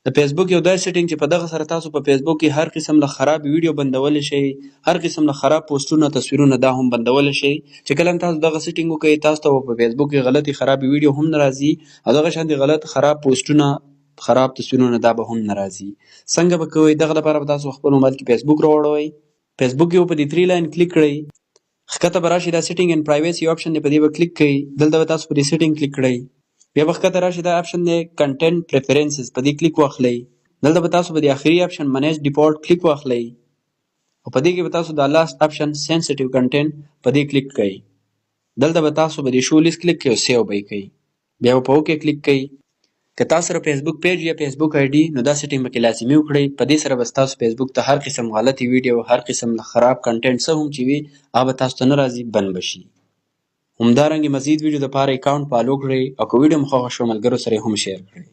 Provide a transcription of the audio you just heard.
د فیسبوک یو داسې سیټینګ چې په دغه سره تاسو په فیسبوک کې هر قسم له خراب ویډیو بندولی شئ، هر قسم له خراب پوسټونه تصویرونه دا هم بندولی شئ. چې کله هم تاسو دغه سیټینګ وکړئ تاسو ته په فیسبوک کې غلطي خراب ویډیو هم نه راځي او دغه شانتې غلط خراب پوسټونه خراب تصویرونه دا به هم نه راځي. څنګه به کوئ؟ دغه لپاره به تاسو خپل موبایل کې فیسبوک راوړئ. فیسبوک کې په دې 3 لاین کلیک کړئ. ښکته به راشي دا سیټینګ اینډ پرایویسي آپشن دی، په دې به کلیک کړئ. دلته به تاسو په دې سیټینګ کلیک کړئ. بیا به ښکته راشي دا آپشن دی کنټینټ پریفرنسز، په دې کلیک واخلئ. دلته به تاسو په دې اخري آپشن منیج ډیفالټ کلیک واخلئ او په دې کې به تاسو دا لاست آپشن سینسټیو کنټینټ په دې کلیک کړئ. دلته به تاسو په دې شو لیست کلیک کړئ او سیو به یې کړئ. بیا به په اوکې کلیک کړئ. که تاسو سره فیسبوک پیج یا فیسبوک آیډي نو دا سیټینګ به کې لازمي وکړئ. په دې سره به ستاسو فیسبوک ته هر قسم غلطي ویډیو، هر قسم خراب کنټینټ څه هم چې وي هغه به تاسو ته نه راځي، بند به شي. همدارنګه مزید ویډیو دپاره اکاونټ فالو کړئ او که ویډیو مو خوښه شوه ملګرو سره یې هم شیر کړئ.